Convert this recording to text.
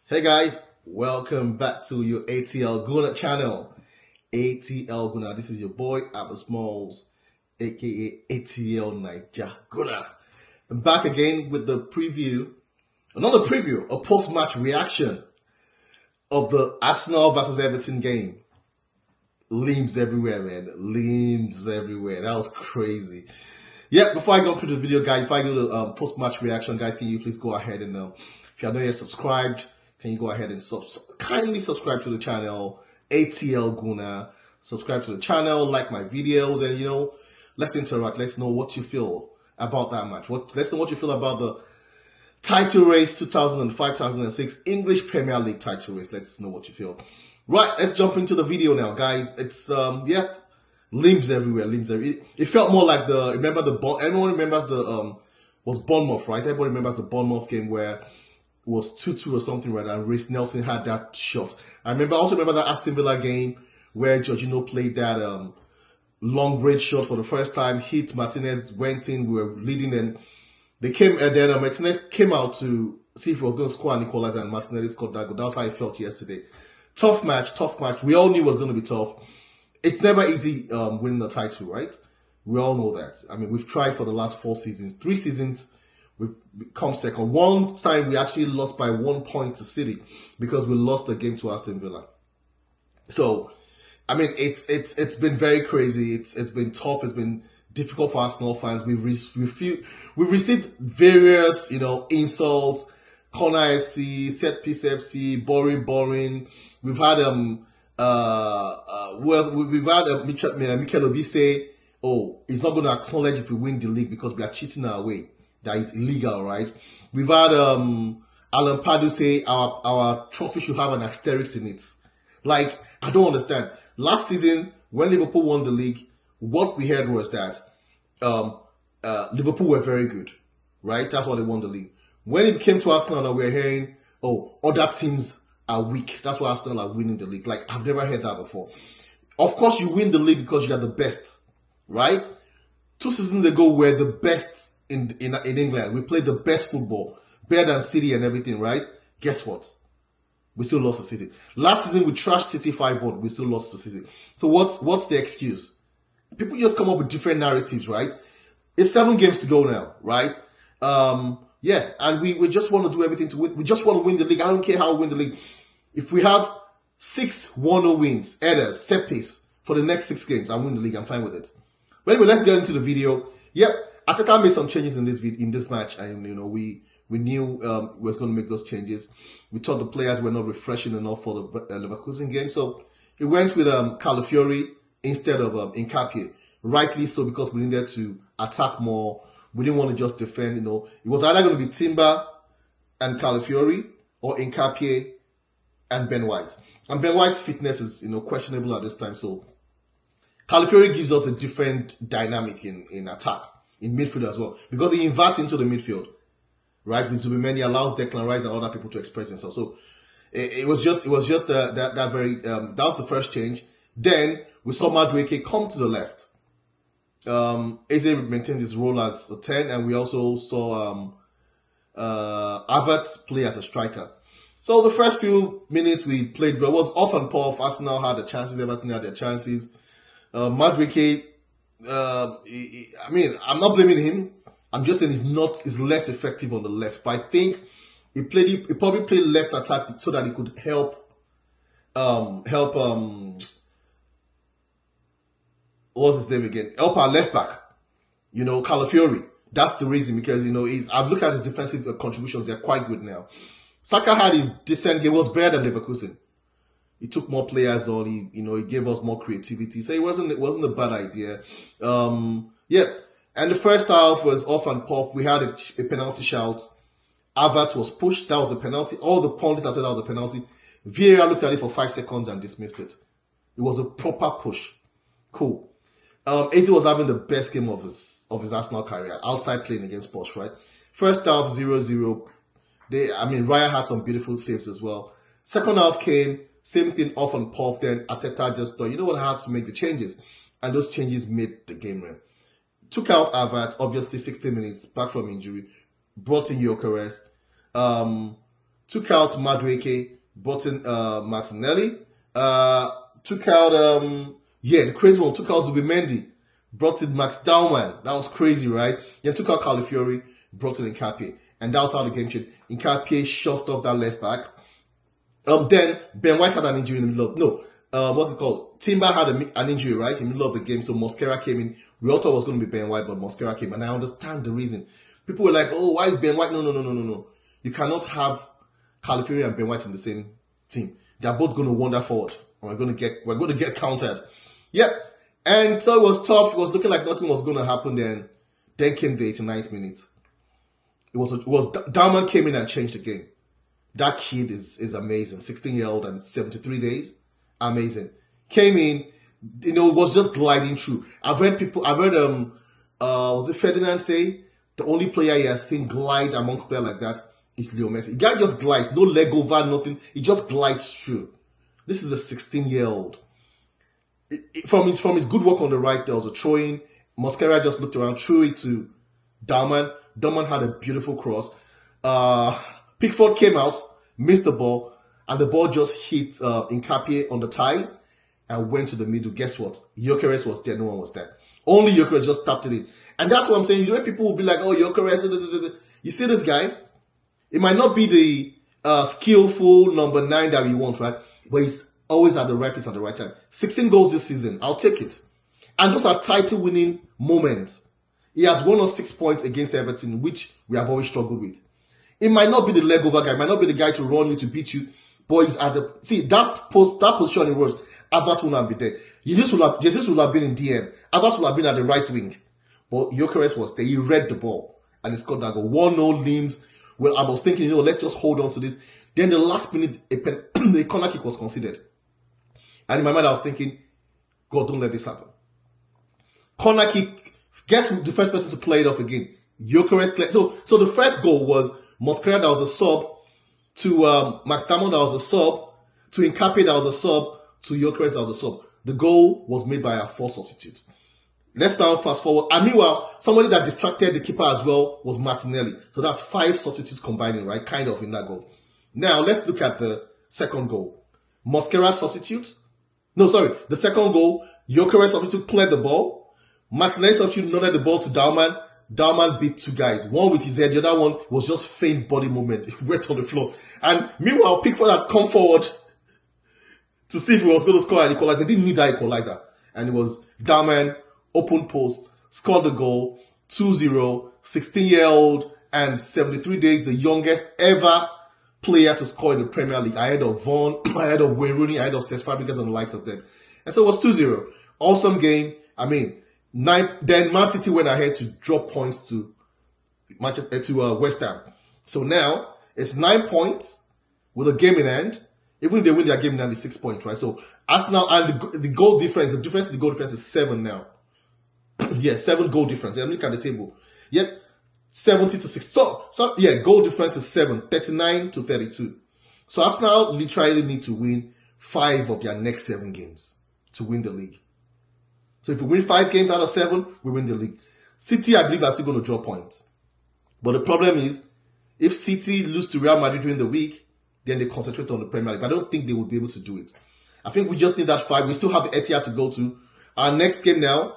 Hey guys, welcome back to your ATLGUNNER channel. ATLGUNNER, this is your boy Abba Smalls, aka ATL Niger Gunner. I'm back again with the preview, another preview, a post-match reaction of the Arsenal versus Everton game. Limbs everywhere, man. Limbs everywhere. That was crazy. Yeah, before I go into the video, guys, if I go to post-match reaction, guys, can you please go ahead and if you are not yet subscribed, can you go ahead and kindly subscribe to the channel, ATLGUNNER, subscribe to the channel, like my videos, and let's interact. Let's know what you feel about that match. Let's know what you feel about the title race 2005-2006 English Premier League title race. Let's know what you feel. Right, let's jump into the video now, guys. It's limbs everywhere, limbs everywhere. It felt more like everyone remembers the was Bournemouth, right? Everybody remembers the Bournemouth game where it was 2-2 or something, right? And Reece Nelson had that shot. I also remember that Aston Villa game where Jorginho played that long range shot for the first time, hit Martinez, went in, we were leading, and then Martinez came out to see if he was going to score an equalizer, and Martinez scored that goal. That's how I felt yesterday. Tough match. We all knew it was going to be tough. It's never easy winning the title, right? We all know that. I mean, we've tried for the last 4 seasons. 3 seasons, we've come second. One time, we actually lost by 1 point to City because we lost the game to Aston Villa. So, I mean, it's been very crazy. It's been tough. It's been difficult for Arsenal fans. We've received various, insults. Corner FC, set piece FC, boring. We've had Mikel Arteta say, "Oh, he's not going to acknowledge if we win the league because we are cheating our way. That is illegal, right?" We've had Alan Pardew say our trophy should have an asterisk in it. Like, I don't understand. Last season, when Liverpool won the league, what we heard was that Liverpool were very good, right? That's why they won the league. When it came to Arsenal, we were hearing, "Oh, other teams are weak. That's why Arsenal are winning the league." Like, I've never heard that before. Of course, you win the league because you are the best, right? 2 seasons ago, we were the best in England. We played the best football, better than City and everything, right? Guess what? We still lost to City. Last season, we trashed City 5-1. We still lost to City. So what's the excuse? People just come up with different narratives, right? It's 7 games to go now, right? Yeah, and we just want to do everything to win. We just want to win the league. I don't care how we win the league. If we have 6 1-0 wins, headers, set piece for the next 6 games, I win the league. I'm fine with it. But anyway, let's get into the video. Yep, Arteta made some changes in this match, and we knew we was going to make those changes. We thought the players were not refreshing enough for the Leverkusen game, so he went with Calafiori instead of Nkapie. Rightly so, because we needed to attack more. We didn't want to just defend. It was either going to be Timber and Calafiori or Nkapie and Ben White. And Ben White's fitness is questionable at this time, so Calafiori gives us a different dynamic in attack, in midfield as well, because he inverts into the midfield, right? With Zubimendi, allows Declan Rice and other people to express themselves. So it was just that was the first change. Then we saw Madueke come to the left. Eze maintains his role as a 10, and we also saw Havertz play as a striker. So the first few minutes we played well. It was off and puff. Arsenal had the chances, Everton had their chances. Madueke, I mean, I'm not blaming him. I'm just saying he's less effective on the left. But I think he probably played left attack so that he could help what's his name again? Help our left back, Calafiori. That's the reason, because I've looked at his defensive contributions; they're quite good now. Saka had his decent game, was better than Leverkusen. He took more players on. He gave us more creativity, so it wasn't a bad idea. Yeah, and the first half was off and puff. We had a penalty shout. Havertz was pushed. That was a penalty. All the pundits said that was a penalty. VAR looked at it for 5 seconds and dismissed it. It was a proper push. Cool. Eze was having the best game of his Arsenal career outside playing against Posh, right? First half 0-0. Raya had some beautiful saves as well. Second half came, same thing, off and puff. Then Arteta just thought, you know what, I have to make the changes, and those changes made the game run. Took out Havertz, obviously 60 minutes back from injury. Brought in Gyökeres. took out Madueke, brought in Martinelli, took out the crazy one, took out Zubimendi, brought in Max Daumann. That was crazy, right? Then took out Calafiori, brought in Nkapie. And that was how the game changed. Nkapie shoved off that left back. Then Ben White had an injury in the middle of what's it called? Timber had an injury, right, in the middle of the game. So Mosquera came in. We all thought it was going to be Ben White, but Mosquera came. And I understand the reason. People were like, "Oh, why is Ben White?" No. You cannot have Calafiori and Ben White in the same team. They're both going to wander forward. And we're going to get countered. Yep. And so it was tough. It was looking like nothing was going to happen. Then came the 89th minute. It was Daumann came in and changed the game. That kid is amazing. 16-year-old and 73 days. Amazing. Came in, was just gliding through. I've heard was it Ferdinand say the only player he has seen glide amongst players like that is Leo Messi. The guy just glides, no leg over, nothing. He just glides through. This is a 16-year-old. From his good work on the right, there was a throw-in. Mosquera just looked around, threw it to Daumann. Daumann had a beautiful cross. Pickford came out, missed the ball, and the ball just hit Nkapie on the ties and went to the middle. Guess what? Gyökeres was there, no one was there. Only Gyökeres just tapped it in. And that's what I'm saying. People will be like, "Oh, Gyökeres." You see this guy? It might not be the skillful number 9 that we want, right? But he's always at the right place at the right time. 16 goals this season. I'll take it. And those are title-winning moments. He has won us 6 points against Everton, which we have always struggled with. It might not be the leg over guy, it might not be the guy to run you, to beat you, but he's at that position it was. Havertz will not be there. Jesus will have been in DM. Havertz will have been at the right wing. But Gyökeres was there. He read the ball and he scored that goal. 1-0 limbs. Well, I was thinking, let's just hold on to this. Then the last minute, the corner kick was considered. And in my mind, I was thinking, God, don't let this happen. Corner kick, guess the first person to play it off again? Gyökeres. So the first goal was Mosquera, that was a sub, to McDermott, that was a sub, to Nkapie, that was a sub, to Gyökeres, that was a sub. The goal was made by our 4 substitutes. Let's now fast forward. And meanwhile, somebody that distracted the keeper as well was Martinelli. So that's 5 substitutes combining, right? Kind of in that goal. Now, let's look at the second goal. Mosquera substitutes. No, sorry. The second goal, Gyökeres substitute cleared the ball. Martinelli substitute nodded the ball to Daumann. Daumann beat 2 guys. One with his head, the other one was just faint body movement. He went on the floor. And meanwhile, Pickford had come forward to see if he was going to score an equalizer. They didn't need that equalizer. And it was Daumann, open post, scored the goal, 2-0, 16-year-old and 73 days, the youngest ever player to score in the Premier League, ahead of Vaughan, ahead of Wayne Rooney, ahead of Cesc Fabregas and the likes of them. And so it was 2-0. Awesome game. Then Man City went ahead to drop points to West Ham. So now it's 9 points with a game in hand. Even if they win their game in hand, it's 6 points, right? So Arsenal, and the goal difference, the difference in the goal difference is 7 now. Yeah, 7 goal difference. Look at the table. Yep, 70 to 6. So goal difference is 7, 39 to 32. So Arsenal literally need to win 5 of their next 7 games to win the league. So if we win 5 games out of 7, we win the league. City, I believe, are still going to draw points. But the problem is, if City lose to Real Madrid during the week, then they concentrate on the Premier League. I don't think they would be able to do it. I think we just need that 5. We still have the Etihad to go to. Our next game now,